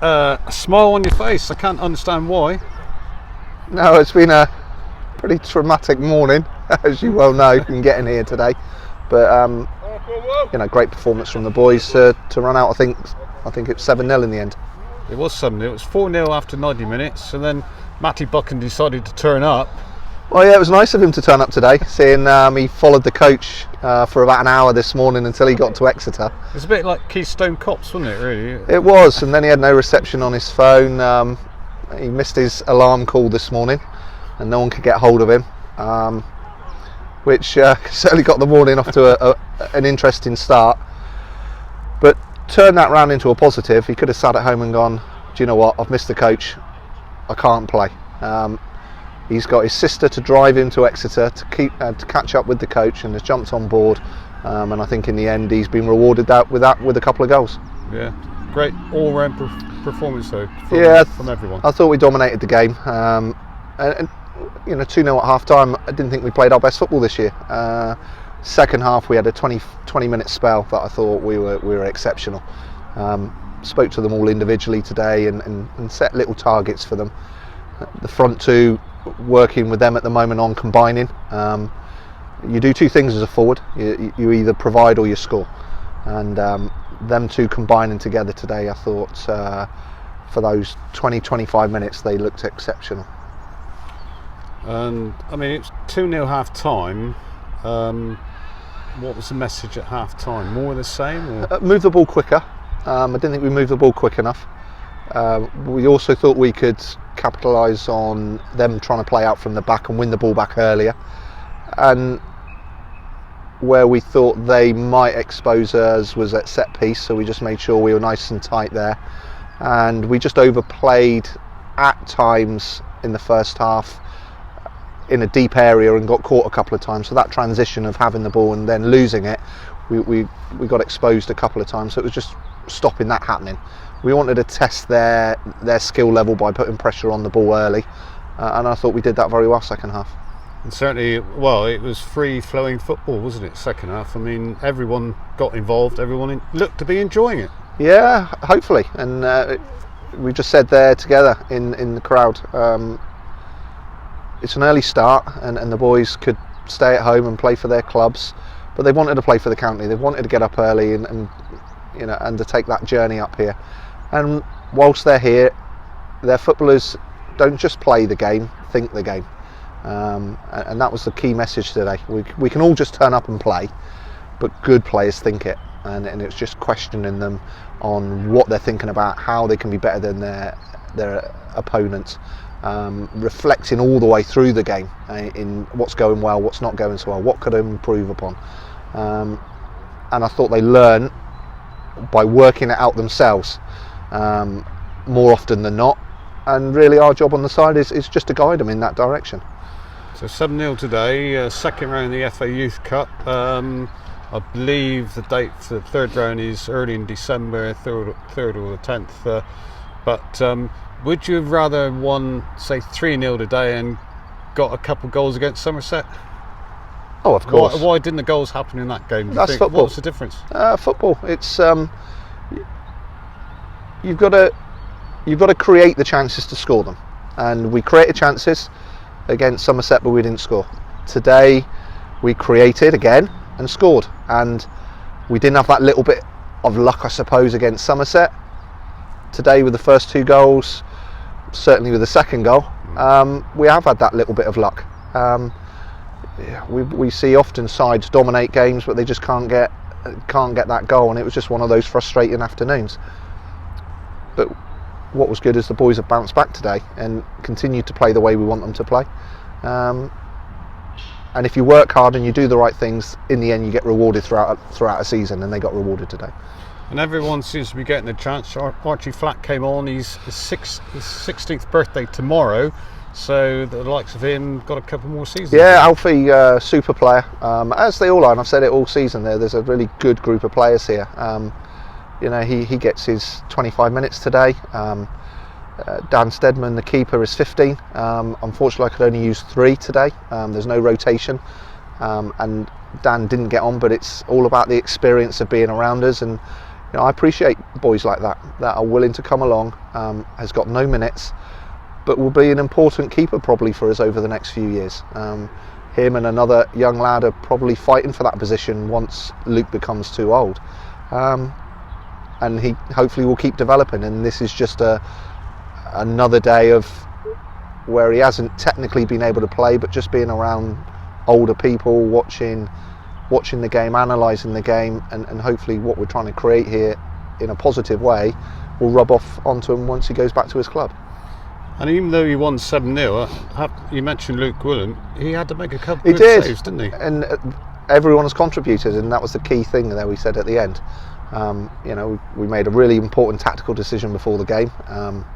a smile on your face. I can't understand why. No, it's been a pretty traumatic morning, as you well know, from getting here today. But great performance from the boys to run out. I think it was 7-0 in the end. It was 7-0. It was 4-0 after 90 minutes, and then Matty Buchan decided to turn up. Well, yeah, it was nice of him to turn up today, seeing he followed the coach for about an hour this morning until he got to Exeter. It's a bit like Keystone Cops, wasn't it, really? It was, and then he had no reception on his phone. He missed his alarm call this morning, and no one could get hold of him, which certainly got the morning off to an interesting start. But turned that round into a positive. He could have sat at home and gone, do you know what, I've missed the coach, I can't play. He's got his sister to drive him to Exeter to catch up with the coach, and has jumped on board. And I think in the end he's been rewarded with a couple of goals. Yeah, great all-round performance though from everyone. I thought we dominated the game. And 2-0 at half-time. I didn't think we played our best football this year. Second half we had a 20-minute spell that I thought we were exceptional. Spoke to them all individually today and set little targets for them. The front two, working with them at the moment on combining. You do two things as a forward. You either provide or you score, and them two combining together today, I thought for those 20-25 minutes they looked exceptional. And I mean, it's 2-0 half time. What was the message at half time? More of the same? Or? Move the ball quicker. I didn't think we moved the ball quick enough. We also thought we could capitalise on them trying to play out from the back and win the ball back earlier, and where we thought they might expose us was at set piece, so we just made sure we were nice and tight there, and we just overplayed at times in the first half in a deep area and got caught a couple of times. So that transition of having the ball and then losing it, we got exposed a couple of times, so it was just stopping that happening. We wanted to test their skill level by putting pressure on the ball early, and I thought we did that very well second half. And certainly, well, it was free-flowing football, wasn't it, second half? I mean, everyone got involved, everyone looked to be enjoying it. Yeah, hopefully, and we just said there together in the crowd, it's an early start, and the boys could stay at home and play for their clubs, but they wanted to play for the county. They wanted to get up early and undertake that journey up here. And whilst they're here, their footballers don't just play the game, think the game. And that was the key message today. We can all just turn up and play, but good players think it. And it's just questioning them on what they're thinking about, how they can be better than their opponents. Reflecting all the way through the game in what's going well, what's not going so well, what could I improve upon. And I thought they learn by working it out themselves more often than not, and really our job on the side is just to guide them in that direction. So 7-0 today, second round of the FA Youth Cup. I believe the date for the third round is early in December, 3rd or the 10th. But would you have rather won, say, 3-0 today and got a couple of goals against Somerset? Oh, of course. Why didn't the goals happen in that game? That's football. What's the difference? Football. It's you've got to create the chances to score them, and we created chances against Somerset, but we didn't score. Today, we created again and scored, and we didn't have that little bit of luck, I suppose, against Somerset. Today, with the first two goals, certainly with the second goal, we have had that little bit of luck. We see often sides dominate games, but they just can't get that goal, and it was just one of those frustrating afternoons. But what was good is the boys have bounced back today and continued to play the way we want them to play. And if you work hard and you do the right things, in the end you get rewarded throughout a season, and they got rewarded today. And everyone seems to be getting a chance. Archie Flack came on, his 16th birthday tomorrow, so the likes of him got a couple more seasons. Yeah, Alfie, super player, as they all are, and I've said it all season. There's a really good group of players here. He gets his 25 minutes today. Dan Steadman, the keeper, is 15. Unfortunately, I could only use 3 today. There's no rotation, and Dan didn't get on, but it's all about the experience of being around us. And I appreciate boys like that are willing to come along. Has got no minutes, but will be an important keeper probably for us over the next few years. Him and another young lad are probably fighting for that position once Luke becomes too old, and he hopefully will keep developing. And this is just another day of where he hasn't technically been able to play, but just being around older people, watching the game, analysing the game, and hopefully what we're trying to create here in a positive way will rub off onto him once he goes back to his club. And even though he won 7-0, you mentioned Luke Willen, he had to make a couple of saves, didn't he? And everyone has contributed, and that was the key thing that we said at the end. We made a really important tactical decision before the game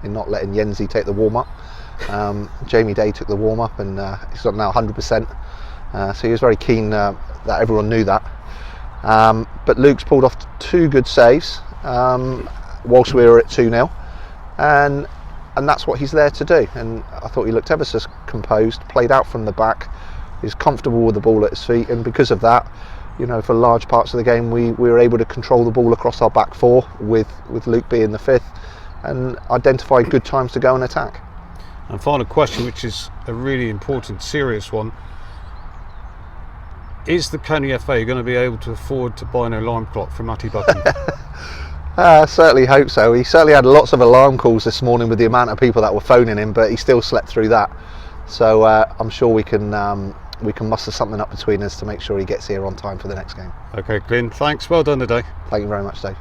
in not letting Yenzi take the warm-up. Jamie Day took the warm-up, and he's got now 100%. So he was very keen that everyone knew that. But Luke's pulled off 2 good saves whilst we were at 2-0, and that's what he's there to do. And I thought he looked ever so composed, played out from the back, he's comfortable with the ball at his feet, and because of that, for large parts of the game we were able to control the ball across our back 4 with Luke being the 5th, and identify good times to go and attack. And final question, which is a really important, serious one. Is the County FA going to be able to afford to buy an alarm clock for Matty Buchan? I certainly hope so. He certainly had lots of alarm calls this morning with the amount of people that were phoning him, but he still slept through that. So I'm sure we can muster something up between us to make sure he gets here on time for the next game. Okay, Glynn, thanks. Well done today. Thank you very much, Dave.